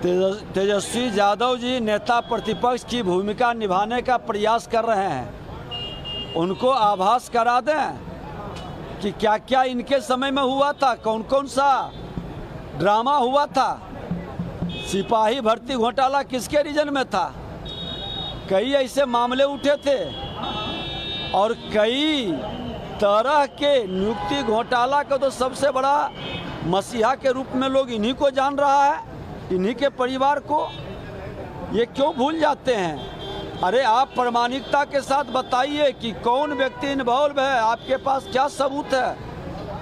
तेजस्वी यादव जी नेता प्रतिपक्ष की भूमिका निभाने का प्रयास कर रहे हैं। उनको आभास करा दें कि क्या क्या इनके समय में हुआ था, कौन कौन सा ड्रामा हुआ था। सिपाही भर्ती घोटाला किसके रीजन में था, कई ऐसे मामले उठे थे और कई तरह के नियुक्ति घोटाला का तो सबसे बड़ा मसीहा के रूप में लोग इन्हीं को जान रहा है, इन्हीं के परिवार को। ये क्यों भूल जाते हैं? अरे आप प्रामाणिकता के साथ बताइए कि कौन व्यक्ति इन्वॉल्व है, आपके पास क्या सबूत है,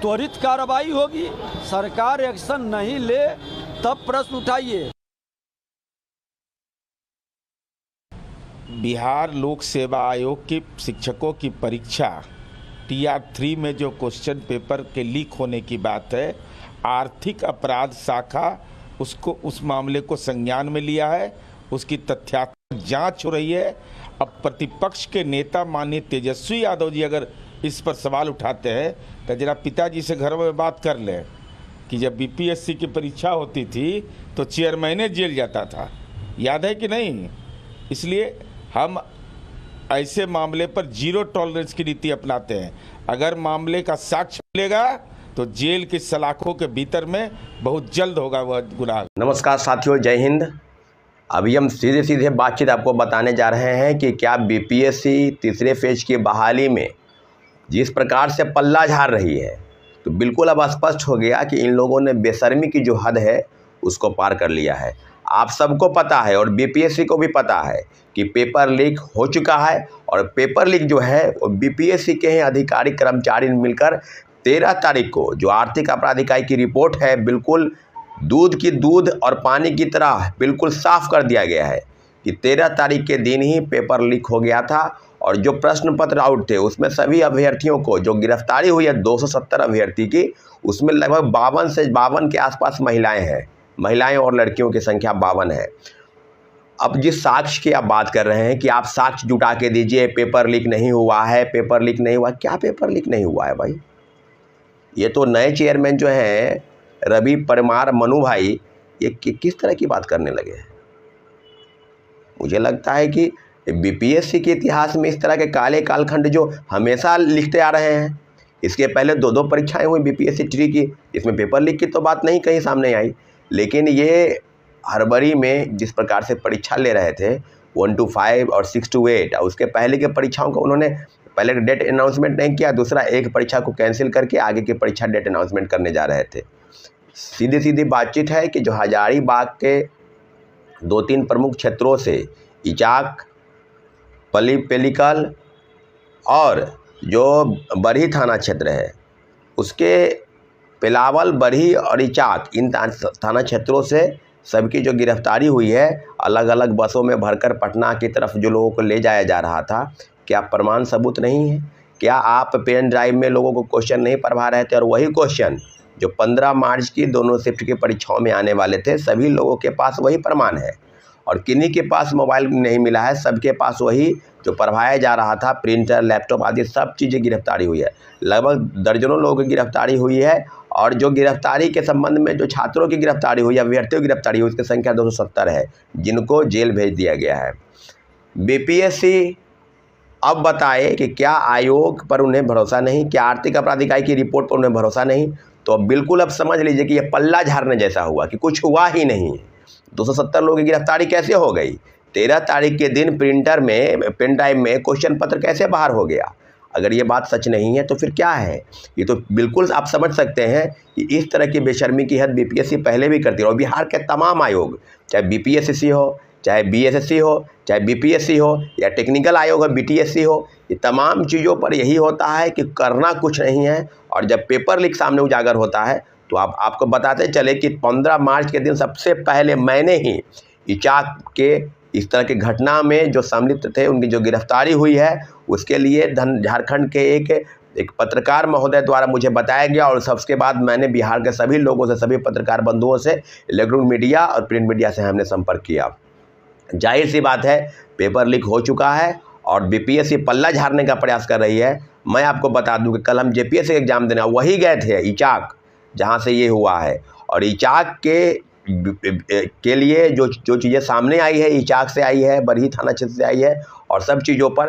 त्वरित कार्रवाई होगी। सरकार एक्शन नहीं ले तब प्रश्न उठाइए। बिहार लोक सेवा आयोग की शिक्षकों की परीक्षा TR3 में जो क्वेश्चन पेपर के लीक होने की बात है, आर्थिक अपराध शाखा उस मामले को संज्ञान में लिया है, उसकी तथ्यात्मक जांच हो रही है। अब प्रतिपक्ष के नेता माननीय तेजस्वी यादव जी अगर इस पर सवाल उठाते हैं तो जरा पिताजी से घर में बात कर लें कि जब BPSC की परीक्षा होती थी तो चेयरमैन जेल जाता था, याद है कि नहीं? इसलिए हम ऐसे मामले पर जीरो टॉलरेंस की नीति अपनाते हैं। अगर मामले का साक्ष्य मिलेगा तो जेल की सलाखों के भीतर में बहुत जल्द होगा वह गुनाह। नमस्कार साथियों, जय हिंद। अभी हम सीधे सीधे बातचीत आपको बताने जा रहे हैं कि क्या BPSC तीसरे फेज की बहाली में जिस प्रकार से पल्ला झाड़ रही है, तो बिल्कुल अब स्पष्ट हो गया कि इन लोगों ने बेशर्मी की जो हद है उसको पार कर लिया है। आप सबको पता है और BPSC को भी पता है कि पेपर लीक हो चुका है, और पेपर लीक जो है वो BPSC के ही अधिकारी कर्मचारी मिलकर 13 तारीख को जो आर्थिक अपराध इकाई की रिपोर्ट है, बिल्कुल दूध की दूध और पानी की तरह बिल्कुल साफ कर दिया गया है कि 13 तारीख के दिन ही पेपर लीक हो गया था। और जो प्रश्न पत्र आउट थे उसमें सभी अभ्यर्थियों को जो गिरफ्तारी हुई है 270 अभ्यर्थी की, उसमें लगभग 52 से 52 के आसपास महिलाएं हैं। महिलाएं और लड़कियों की संख्या 52 है। अब जिस साक्ष्य की आप बात कर रहे हैं कि आप साक्ष्य जुटा के दीजिए, पेपर लीक नहीं हुआ है, पेपर लीक नहीं हुआ, क्या पेपर लीक नहीं हुआ है भाई? ये तो नए चेयरमैन जो हैं रवि परमार मनु भाई, ये किस तरह की बात करने लगे हैं? मुझे लगता है कि BPSC के इतिहास में इस तरह के काले कालखंड जो हमेशा लिखते आ रहे हैं। इसके पहले 2 परीक्षाएं हुई BPSC ट्री की, इसमें पेपर लीक की तो बात नहीं कहीं सामने आई, लेकिन ये हड़बड़ी में जिस प्रकार से परीक्षा ले रहे थे 1 to 5 और 6 to 8, और उसके पहले के परीक्षाओं को उन्होंने पहले डेट अनाउंसमेंट नहीं किया, दूसरा एक परीक्षा को कैंसिल करके आगे की परीक्षा डेट अनाउंसमेंट करने जा रहे थे। सीधी सीधी बातचीत है कि जो हजारीबाग के 2-3 प्रमुख क्षेत्रों से इचाक, पलीपेलिकल और जो बरही थाना क्षेत्र है उसके पेलावल, बरही और इचाक, इन थाना क्षेत्रों से सबकी जो गिरफ्तारी हुई है, अलग अलग बसों में भरकर पटना की तरफ जो लोगों को ले जाया जा रहा था, क्या प्रमाण सबूत नहीं है? क्या आप पेन ड्राइव में लोगों को क्वेश्चन नहीं पढ़वा रहे थे? और वही क्वेश्चन जो 15 मार्च की दोनों शिफ्ट की परीक्षाओं में आने वाले थे, सभी लोगों के पास वही प्रमाण है। और किन्हीं के पास मोबाइल नहीं मिला है, सबके पास वही जो पढ़वाया जा रहा था, प्रिंटर, लैपटॉप आदि सब चीज़ें गिरफ्तारी हुई है। लगभग दर्जनों लोगों की गिरफ्तारी हुई है। और जो गिरफ्तारी के संबंध में जो छात्रों की गिरफ्तारी हुई, अभ्यर्थियों की गिरफ्तारी हुई, उसकी संख्या 270 है, जिनको जेल भेज दिया गया है। BPSC अब बताए कि क्या आयोग पर उन्हें भरोसा नहीं, क्या आर्थिक अपराध इकाई की रिपोर्ट पर उन्हें भरोसा नहीं? तो बिल्कुल अब समझ लीजिए कि यह पल्ला झाड़ने जैसा हुआ कि कुछ हुआ ही नहीं। 270 लोगों की गिरफ्तारी कैसे हो गई? 13 तारीख के दिन प्रिंटर में, पेन ड्राइव में क्वेश्चन पत्र कैसे बाहर हो गया? अगर ये बात सच नहीं है तो फिर क्या है? ये तो बिल्कुल आप समझ सकते हैं कि इस तरह की बेशर्मी की हद BPSC पहले भी करती है। और बिहार के तमाम आयोग, चाहे BPSC हो, चाहे BSSC हो, चाहे BPSC हो, या टेक्निकल आयोग हो, BTSC हो, ये तमाम चीज़ों पर यही होता है कि करना कुछ नहीं है। और जब पेपर लीक सामने उजागर होता है तो आपको बताते चले कि 15 मार्च के दिन सबसे पहले मैंने ही इचाक के इस तरह की घटना में जो संलिप्त थे उनकी जो गिरफ्तारी हुई है, उसके लिए झारखंड के एक पत्रकार महोदय द्वारा मुझे बताया गया। और सबके बाद मैंने बिहार के सभी लोगों से, सभी पत्रकार बंधुओं से, इलेक्ट्रॉनिक मीडिया और प्रिंट मीडिया से हमने संपर्क किया। जाहिर सी बात है पेपर लीक हो चुका है और BPSC पल्ला झाड़ने का प्रयास कर रही है। मैं आपको बता दूं कि कल हम JPSC एग्जाम देना वही गए थे इचाक, जहां से ये हुआ है। और इचाक के के लिए जो चीज़ें सामने आई है, इचाक से आई है, बरही थाना क्षेत्र से आई है, और सब चीज़ों पर